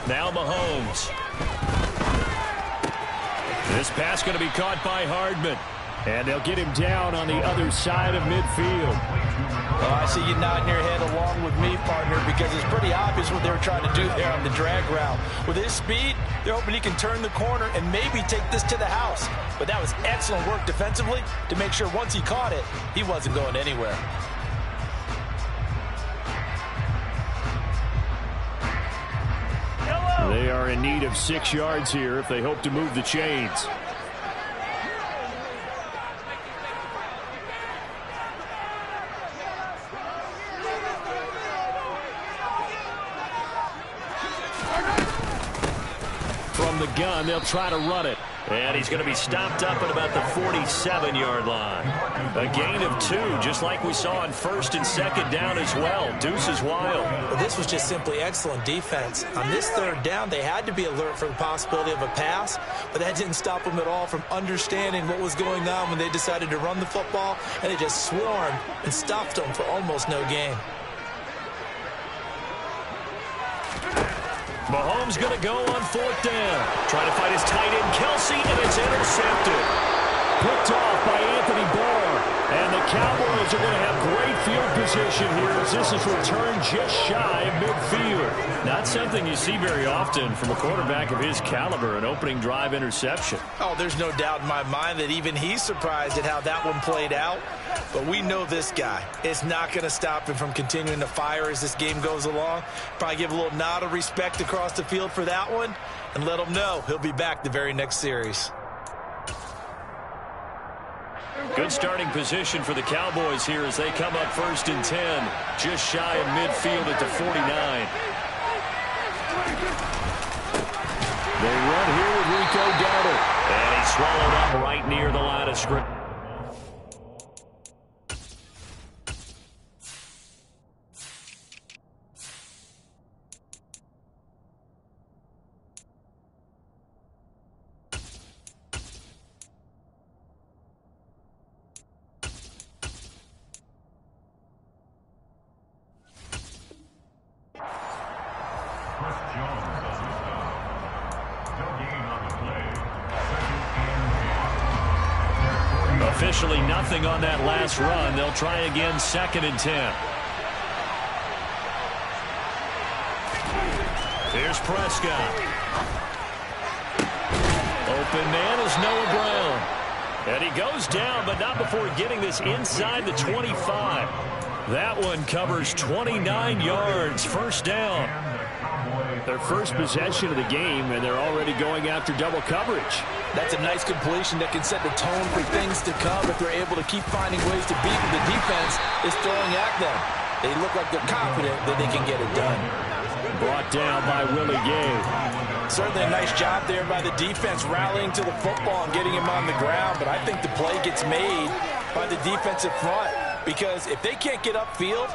Now Mahomes. This pass going to be caught by Hardman. And they'll get him down on the other side of midfield. Oh, I see you nodding your head along with me, partner, because it's pretty obvious what they were trying to do there on the drag route. With his speed, they're hoping he can turn the corner and maybe take this to the house. But that was excellent work defensively to make sure once he caught it, he wasn't going anywhere. They are in need of 6 yards here if they hope to move the chains. From the gun, they'll try to run it. And he's going to be stopped up at about the 47-yard line. A gain of 2, just like we saw on 1st and 2nd down as well. Deuce is wild. Well, this was just simply excellent defense. On this 3rd down, they had to be alert for the possibility of a pass, but that didn't stop them at all from understanding what was going on when they decided to run the football, and they just swarmed and stopped them for almost no gain. Mahomes going to go on 4th down. Trying to find his tight end, Kelsey, and it's intercepted. Picked off by Anthony Barr. And the Cowboys are going to have great field position here as this is returned just shy of midfield. Not something you see very often from a quarterback of his caliber, an opening drive interception. Oh, there's no doubt in my mind that even he's surprised at how that one played out. But we know this guy is not going to stop him from continuing to fire as this game goes along. Probably give a little nod of respect across the field for that one and let him know he'll be back the very next series. Good starting position for the Cowboys here as they come up 1st and 10, just shy of midfield at the 49. They run here with Rico Dowdle, and he's swallowed up right near the line of scrimmage. Officially nothing on that last run. They'll try again 2nd and 10. Here's Prescott. Open man is Noah Brown. And he goes down, but not before getting this inside the 25. That one covers 29 yards. 1st down. Their first possession of the game, and they're already going after double coverage. That's a nice completion that can set the tone for things to come if they're able to keep finding ways to beat what the defense is throwing at them. They look like they're confident that they can get it done. Brought down by Willie Gay. Certainly a nice job there by the defense rallying to the football and getting him on the ground, but I think the play gets made by the defensive front because if they can't get upfield,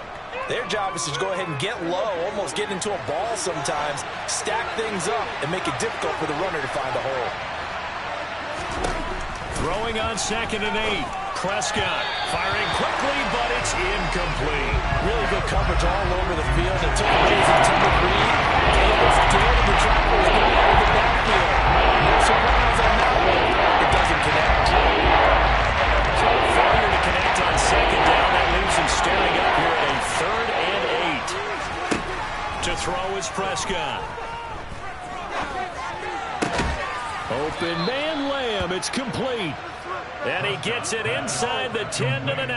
their job is to go ahead and get low, almost get into a ball sometimes, stack things up, and make it difficult for the runner to find a hole. Throwing on 2nd and 8. Prescott firing quickly, but it's incomplete. Really good coverage all over the field. It took him his intended read. They almost scared the track was going out of the backfield. No surprise on that one. It doesn't connect. So failure to connect on 2nd down. That leaves him staring up here at a 3rd and 8. To throw is Prescott. Open man Lamb. It's complete. And he gets it inside the 10 to the 9.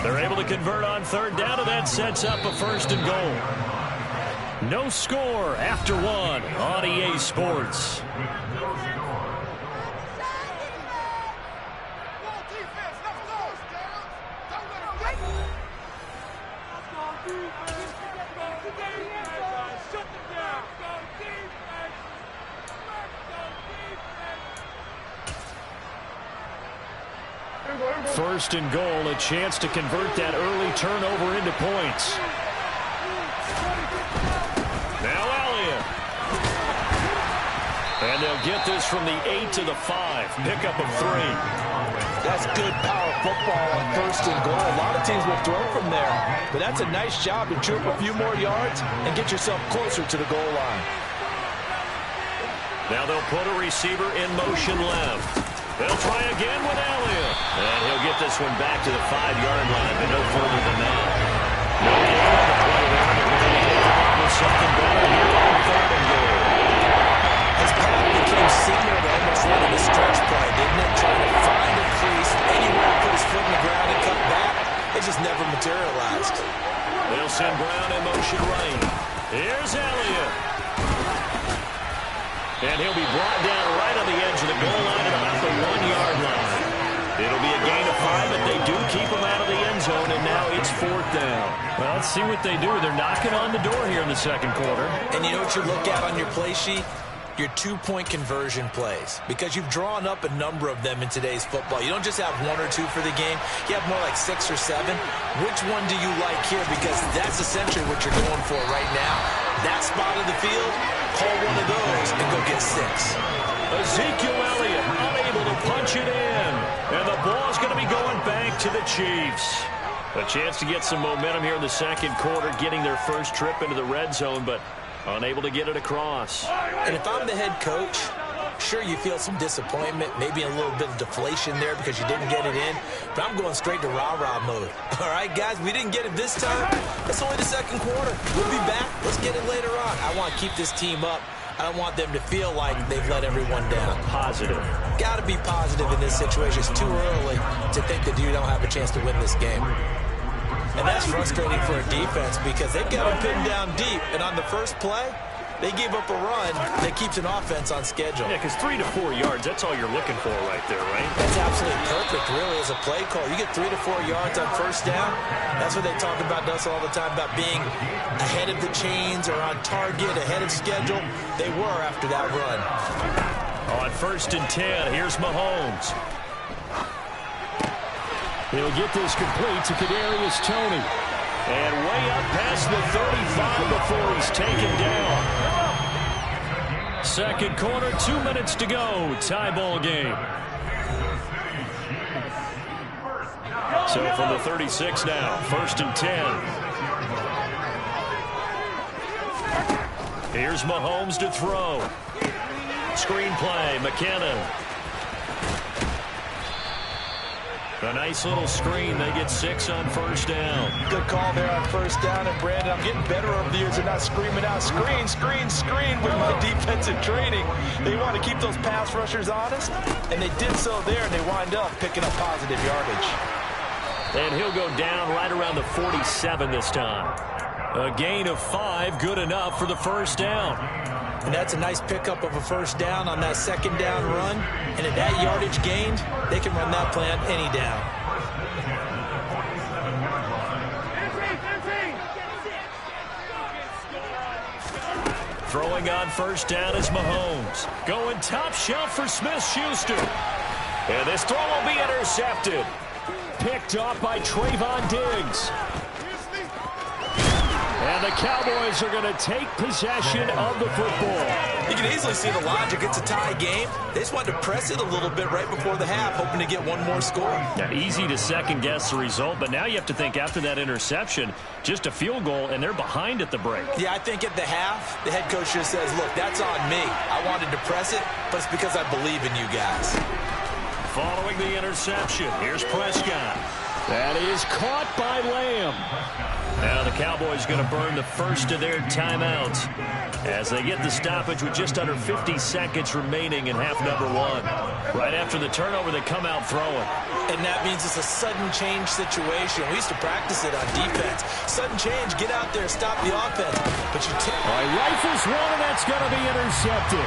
They're able to convert on 3rd down, and that sets up a 1st and goal. No score after 1 on EA Sports. First and goal, a chance to convert that early turnover into points. Now Elliott. And they'll get this from the 8 to the 5. Pickup of 3. That's good power football on 1st and goal. A lot of teams will throw from there. But that's a nice job to chew up a few more yards and get yourself closer to the goal line. Now they'll put a receiver in motion left. They'll try again with Elliott. And he'll get this one back to the 5-yard line, but no further than that. No gain on the play there. With something better here on 3rd and goal. This pass became similar to almost running a stretch play, didn't it? Trying to find a crease, anywhere to put his foot in the ground and cut back. It just never materialized. They'll send Brown in motion right. Here's Elliott. And he'll be brought down right on the edge of the goal line at about the 1-yard line. It'll be a gain of 5, but they do keep him out of the end zone, and now it's 4th down. Well, let's see what they do. They're knocking on the door here in the 2nd quarter. And you know what you look at on your play sheet? Your 2-point conversion plays, because you've drawn up a number of them in today's football. You don't just have 1 or 2 for the game. You have more like 6 or 7. Which one do you like here? Because that's essentially what you're going for right now. That spot of the field, call one of those and go get 6. Ezekiel Elliott unable to punch it in. And the ball's going to be going back to the Chiefs. A chance to get some momentum here in the 2nd quarter, getting their first trip into the red zone, but unable to get it across. And if I'm the head coach, sure, you feel some disappointment, maybe a little bit of deflation there because you didn't get it in, but I'm going straight to rah-rah mode. All right, guys, we didn't get it this time. It's only the 2nd quarter. We'll be back. Let's get it later on. I want to keep this team up. I don't want them to feel like they've let everyone down. Positive. Got to be positive in this situation. It's too early to think that you don't have a chance to win this game. And that's frustrating for a defense because they've got them pinned down deep. And on the first play, they gave up a run that keeps an offense on schedule. Yeah, because 3 to 4 yards, that's all you're looking for right there, right? That's absolutely perfect, really, as a play call. You get 3 to 4 yards on 1st down. That's what they talk about us all the time, about being ahead of the chains or on target, ahead of schedule. They were after that run. On 1st and 10, here's Mahomes. He'll get this complete to Kadarius Toney. And way up past the 35 before he's taken down. 2nd quarter, 2 minutes to go. Tie ball game. So from the 36 now, 1st and 10. Here's Mahomes to throw. Screen play, McKinnon. A nice little screen. They get 6 on 1st down. Good call there on 1st down. And, Brandon, I'm getting better over the years of not screaming out, screen, screen, screen with my defensive training. They want to keep those pass rushers honest, and they did so there, and they wind up picking up positive yardage. And he'll go down right around the 47 this time. A gain of 5, good enough for the 1st down. And that's a nice pickup of a 1st down on that 2nd down run. And at that yardage gained, they can run that play on any down. Throwing on 1st down is Mahomes. Going top shelf for Smith-Schuster. And this throw will be intercepted. Picked off by Trayvon Diggs. And the Cowboys are going to take possession of the football. You can easily see the logic. It's a tie game. They just wanted to press it a little bit right before the half, hoping to get one more score. Yeah, easy to second-guess the result, but now you have to think after that interception, just a field goal, and they're behind at the break. Yeah, I think at the half, the head coach just says, look, that's on me. I wanted to press it, but it's because I believe in you guys. Following the interception, here's Prescott. That is caught by Lamb. Now the Cowboys going to burn the first of their timeouts as they get the stoppage with just under 50 seconds remaining in half number 1. Right after the turnover, they come out throwing. And that means it's a sudden change situation. We used to practice it on defense. Sudden change, get out there, stop the offense. But you all right, rifles one, and that's going to be intercepted.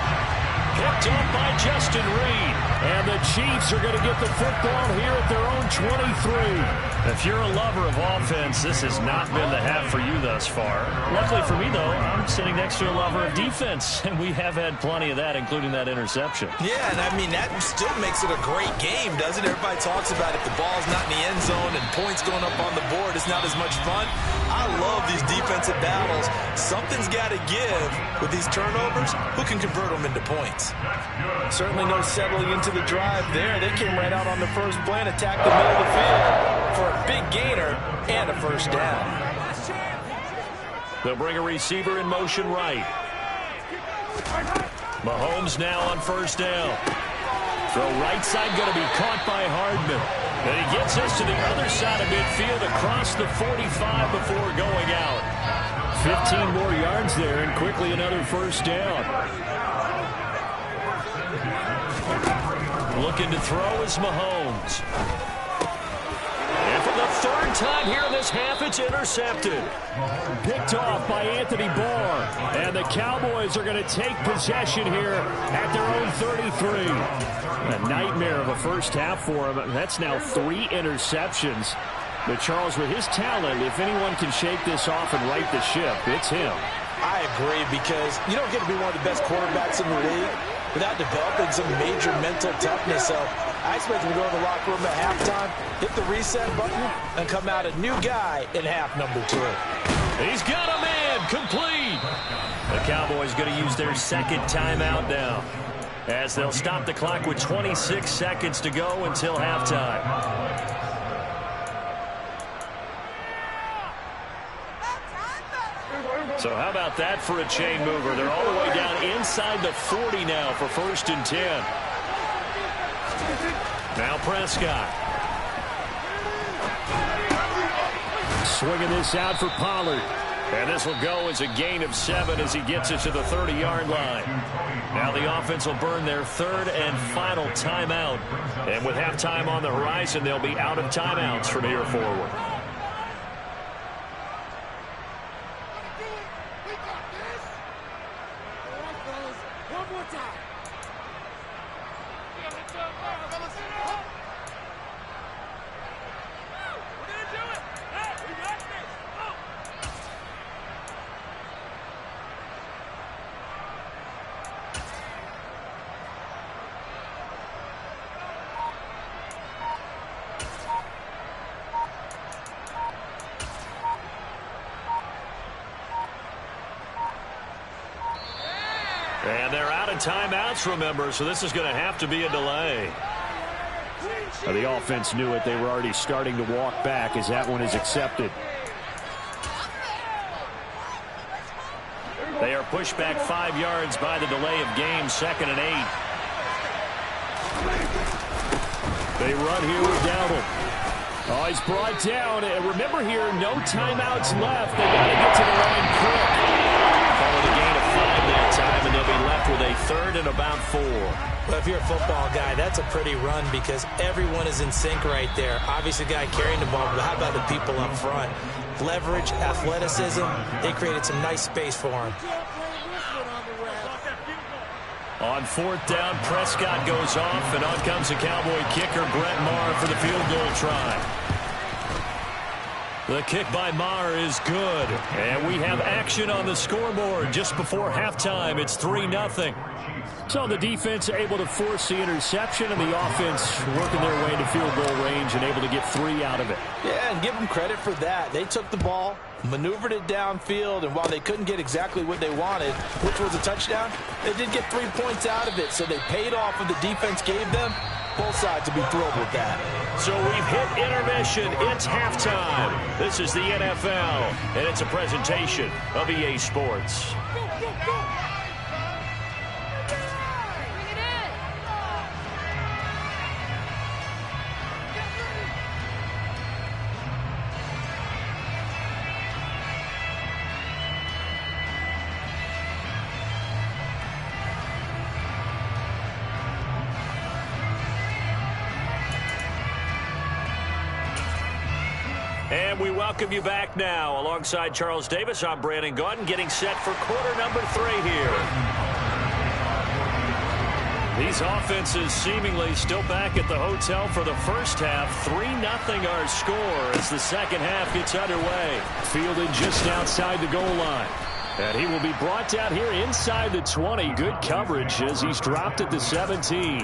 Picked up by Justin Reed. And the Chiefs are going to get the football here at their own 23. If you're a lover of offense, this has not been the half for you thus far. Luckily for me, though, I'm sitting next to a lover of defense, and we have had plenty of that, including that interception. Yeah, and I mean, that still makes it a great game, doesn't it? Everybody talks about if the ball's not in the end zone and points going up on the board, it's not as much fun. I love these defensive battles. Something's got to give with these turnovers. Who can convert them into points? Certainly no settling into the drive there. They came right out on the first play and attacked the middle of the field for a big gainer and a first down. They'll bring a receiver in motion right. Mahomes now on first down. Throw right side going to be caught by Hardman. And he gets us to the other side of midfield across the 45 before going out. 15 more yards there and quickly another first down. Looking to throw is Mahomes. And for the third time here in this half, it's intercepted. Picked off by Anthony Barr. And the Cowboys are going to take possession here at their own 33. A nightmare of a first half for him. That's now 3 interceptions. But Charles, with his talent, if anyone can shake this off and right the ship, it's him. I agree, because you don't get to be one of the best quarterbacks in the league without developing some major mental toughness. So I expect him to go to the locker room at halftime, hit the reset button, and come out a new guy in half number 2. He's got a man, complete. The Cowboys going to use their second timeout now, as they'll stop the clock with 26 seconds to go until halftime. So how about that for a chain mover? They're all the way down inside the 40 now for 1st and 10. Now Prescott. Swinging this out for Pollard. And this will go as a gain of 7 as he gets it to the 30-yard line. Now the offense will burn their third and final timeout. And with halftime on the horizon, they'll be out of timeouts from here forward. And they're out of timeouts, remember, so this is going to have to be a delay. The offense knew it. They were already starting to walk back as that one is accepted. They are pushed back 5 yards by the delay of game, 2nd and 8. They run here with Dowdle. Oh, he's brought down. And remember here, no timeouts left. They got to get to the line quick. Follow the gain of 5 that time, and they'll be left with a 3rd and about 4. Well, if you're a football guy, that's a pretty run because everyone is in sync right there. Obviously, the guy carrying the ball, but how about the people up front? Leverage, athleticism, they created some nice space for him. On 4th down, Prescott goes off, and on comes the Cowboy kicker, Brett Maher, for the field goal try. The kick by Maher is good, and we have action on the scoreboard just before halftime. It's 3-0. So the defense able to force the interception, and the offense working their way to field goal range and able to get 3 out of it. Yeah, and give them credit for that. They took the ball, maneuvered it downfield, and while they couldn't get exactly what they wanted, which was a touchdown, they did get 3 points out of it. So they paid off what the defense gave them. Both sides will be thrilled with that. So we've hit intermission. It's halftime. This is the NFL, and it's a presentation of EA Sports. And we welcome you back now. Alongside Charles Davis, I'm Brandon Gaudin, getting set for quarter number 3 here. These offenses seemingly still back at the hotel for the first half. 3-0 our score as the second half gets underway. Fielded just outside the goal line. And he will be brought down here inside the 20. Good coverage as he's dropped at the 17.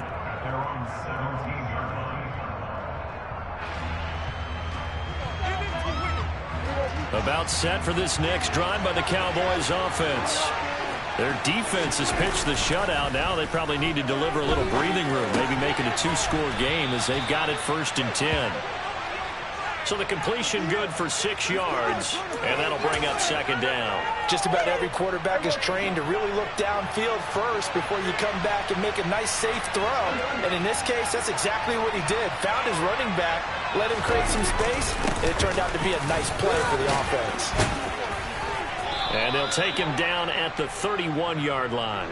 About set for this next drive by the Cowboys offense. Their defense has pitched the shutout. Now they probably need to deliver a little breathing room, maybe make it a 2-score game as they've got it 1st and 10. So the completion good for 6 yards, and that'll bring up 2nd down. Just about every quarterback is trained to really look downfield first before you come back and make a nice, safe throw. And in this case, that's exactly what he did. Found his running back, let him create some space, and it turned out to be a nice play for the offense. And they'll take him down at the 31-yard line.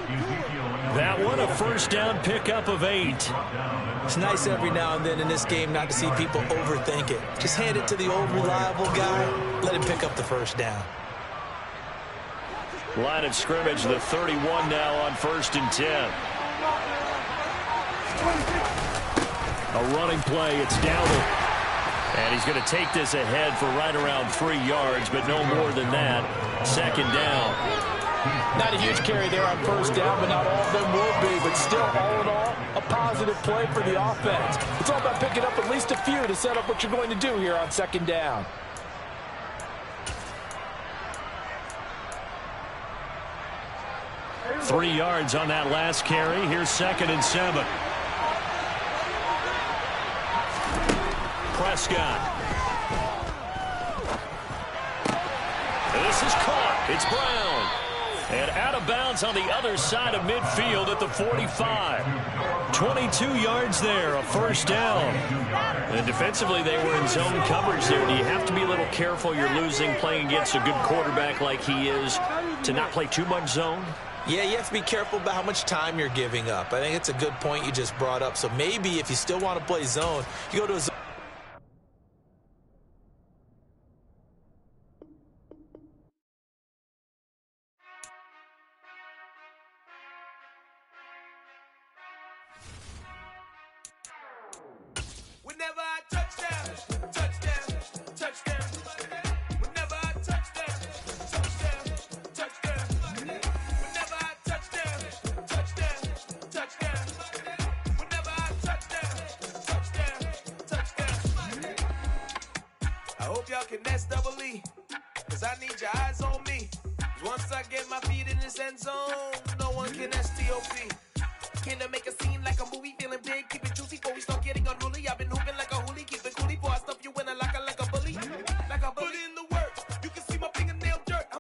That one, a 1st down pickup of 8. It's nice every now and then in this game not to see people overthink it. Just hand it to the old reliable guy. Let him pick up the 1st down. Line of scrimmage, the 31 now on 1st and 10. A running play. It's Dowdle. And he's going to take this ahead for right around 3 yards, but no more than that. 2nd down. Not a huge carry there on 1st down, but not all of them will be. But still, all in all, a positive play for the offense. It's all about picking up at least a few to set up what you're going to do here on 2nd down. Three yards on that last carry. Here's 2nd and 7. Prescott. And this is caught. It's Brown. And out of bounds on the other side of midfield at the 45. 22 yards there, a 1st down. And defensively, they were in zone coverage there. Do you have to be a little careful? You're losing, playing against a good quarterback like he is, to not play too much zone? Yeah, you have to be careful about how much time you're giving up. I think it's a good point you just brought up. So maybe if you still want to play zone, you go to a zone. Whenever I touchdown, touchdown, touchdown. Whenever I touchdown, touchdown, touchdown. Whenever I touchdown, touchdown, touchdown. Whenever I touchdown, touchdown, touchdown. I hope y'all can nest double E, cause I need your eyes on me. Once I get my feet in this end zone, no one can STOP. Can I make a scene like a movie, feeling big, keep it